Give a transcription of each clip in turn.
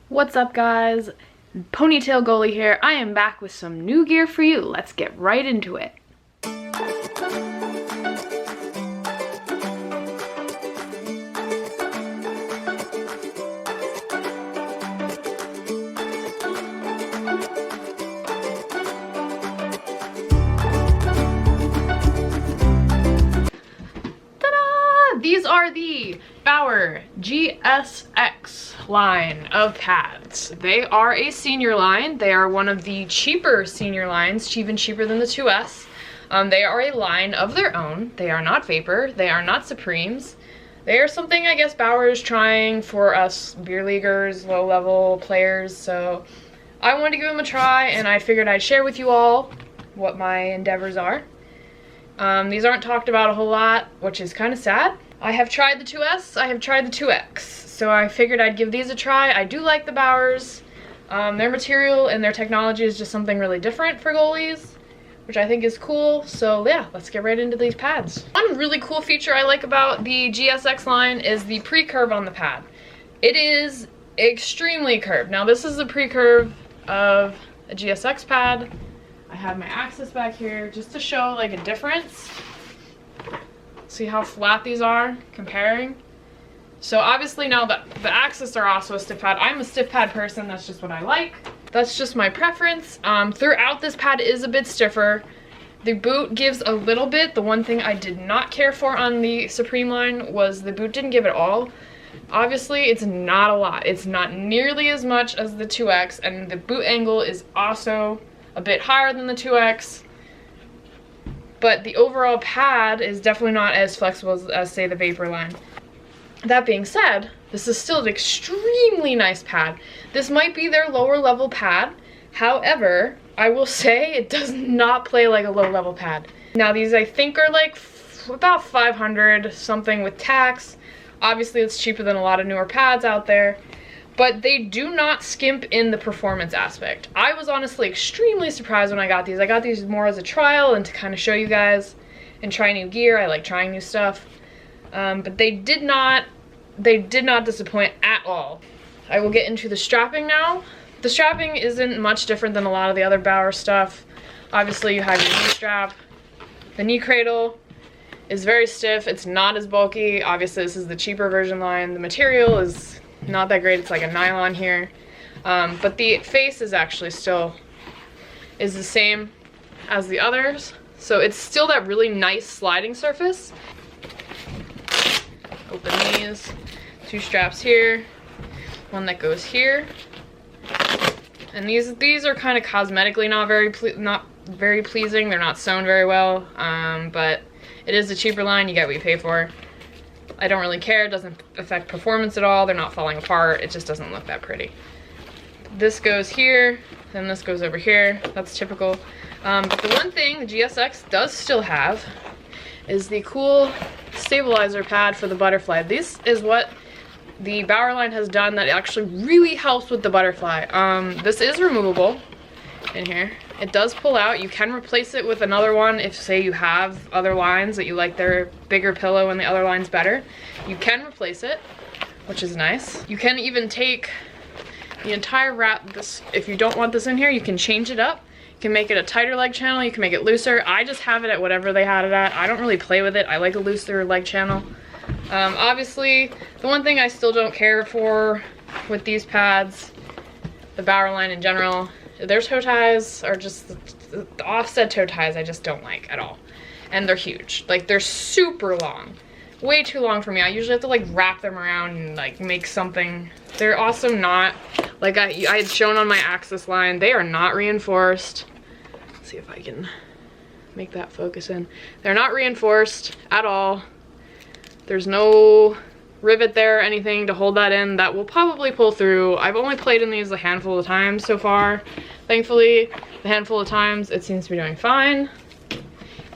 What's up, guys? Ponytail Goalie here. I am back with some new gear for you. Let's get right into it. Ta-da! These are the Bauer GSX line of pads. They are a senior line. They are one of the cheaper senior lines, even cheaper than the 2S. They are a line of their own. They are not Vapor. They are not Supremes. They are something I guess Bauer is trying for us beer leaguers, low-level players, so I wanted to give them a try, and I figured I'd share with you all what my endeavors are. These aren't talked about a whole lot, which is kind of sad. I have tried the 2S, I have tried the 2X, so I figured I'd give these a try. I do like the Bauers. Their material and their technology is just something really different for goalies, which I think is cool. So yeah, let's get right into these pads. One really cool feature I like about the GSX line is the pre-curve on the pad. It is extremely curved. Now this is the pre-curve of a GSX pad. I have my axis back here just to show like a difference. See how flat these are comparing? So obviously now the axis are also a stiff pad. I'm a stiff pad person, that's just what I like. That's just my preference. Throughout this pad is a bit stiffer. The boot gives a little bit. The one thing I did not care for on the Supreme line was the boot didn't give it all. Obviously it's not a lot. It's not nearly as much as the 2X, and the boot angle is also a bit higher than the 2X. But the overall pad is definitely not as flexible as say the Vapor line. That being said, this is still an extremely nice pad. This might be their lower level pad. However, I will say it does not play like a low level pad. Now these I think are like about 500 something with tax. Obviously it's cheaper than a lot of newer pads out there. But they do not skimp in the performance aspect. I was honestly extremely surprised when I got these. I got these more as a trial and to kind of show you guys and try new gear. I like trying new stuff. But they did not disappoint at all. I will get into the strapping now. The strapping isn't much different than a lot of the other Bauer stuff. Obviously you have your knee strap. The knee cradle is very stiff. It's not as bulky. Obviously this is the cheaper version line. The material is not that great. It's like a nylon here. But the face is actually still is the same as the others. So it's still that really nice sliding surface. Open these. Two straps here. One that goes here. And these are kind of cosmetically not very pleasing. They're not sewn very well. But it is a cheaper line. You get what you pay for. I don't really care, it doesn't affect performance at all, they're not falling apart, it just doesn't look that pretty. This goes here, then this goes over here, that's typical. But the one thing the GSX does still have is the cool stabilizer pad for the butterfly. This is what the Bauer line has done that actually really helps with the butterfly. This is removable in here. It does pull out. You can replace it with another one if say you have other lines that you like their bigger pillow and the other line's better. You can replace it, which is nice. You can even take the entire wrap. This, if you don't want this in here, you can change it up. You can make it a tighter leg channel, you can make it looser. I just have it at whatever they had it at. I don't really play with it. I like a looser leg channel. Obviously, the one thing I still don't care for with these pads, the Bauer line in general, their toe ties are just the offset toe ties I just don't like at all. And they're huge. Like, they're super long. Way too long for me. I usually have to like wrap them around and like make something. They're also not, like I had shown on my Axis line, they are not reinforced. Let's see if I can make that focus in. They're not reinforced at all. There's no rivet there or anything to hold that in. That will probably pull through. I've only played in these a handful of times so far. Thankfully, the handful of times it seems to be doing fine.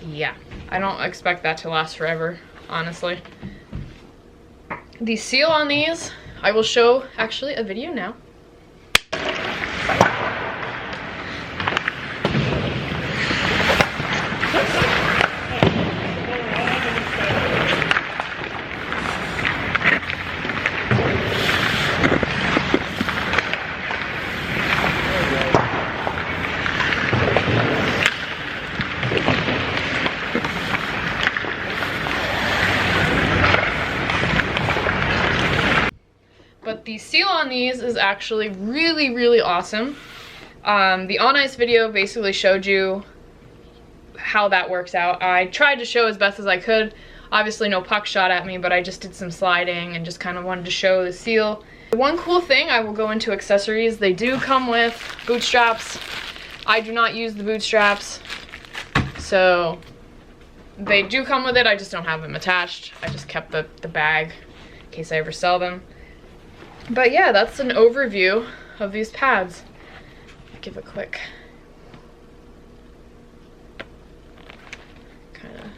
Yeah, I don't expect that to last forever, honestly. The seal on these, I will show actually a video now. on these is actually really, really awesome. The on ice video basically showed you how that works out. I tried to show as best as I could. Obviously no puck shot at me, but I just did some sliding and just kind of wanted to show the seal. One cool thing, I will go into accessories. They do come with boot straps. I do not use the boot straps, so they do come with it. I just don't have them attached. I just kept the bag in case I ever sell them. But yeah, that's an overview of these pads. Give a quick kind of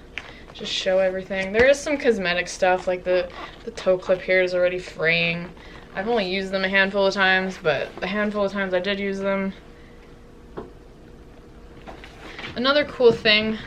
just show everything. There is some cosmetic stuff, like the toe clip here is already fraying. I've only used them a handful of times, but the handful of times I did use them. Another cool thing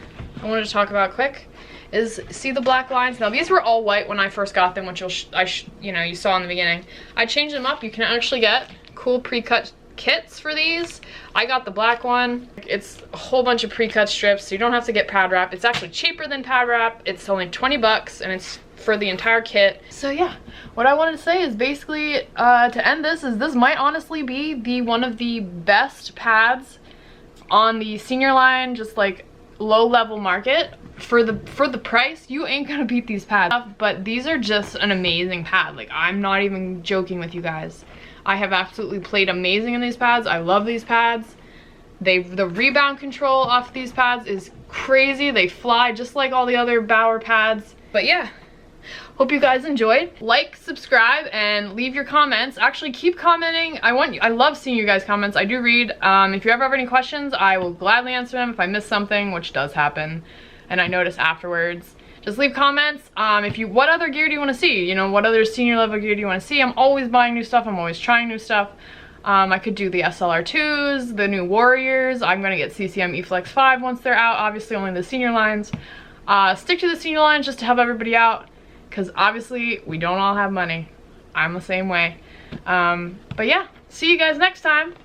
I wanted to talk about quick is, see the black lines? Now these were all white when I first got them, which you saw in the beginning. I changed them up. You can actually get cool pre-cut kits for these. I got the black one. It's a whole bunch of pre-cut strips, so you don't have to get pad wrap. It's actually cheaper than pad wrap. It's only 20 bucks and it's for the entire kit. So yeah, what I wanted to say is basically to end this is this might honestly be one of the best pads on the senior line, just like low level market. For the price, you ain't gonna beat these pads. But these are just an amazing pad. Like, I'm not even joking with you guys. I have absolutely played amazing in these pads. I love these pads. The rebound control off these pads is crazy. They fly just like all the other Bauer pads. But yeah, hope you guys enjoyed. Like, subscribe, and leave your comments. Actually, keep commenting. I love seeing you guys' comments. I do read. If you ever have any questions, I will gladly answer them. If I miss something, which does happen, and I notice afterwards, just leave comments. What other gear do you want to see? You know, what other senior level gear do you want to see? I'm always buying new stuff. I'm always trying new stuff. I could do the SLR2s, the new Warriors. I'm gonna get CCM eFlex 5 once they're out. Obviously only the senior lines. Stick to the senior lines just to help everybody out, because obviously we don't all have money. I'm the same way. But yeah, see you guys next time.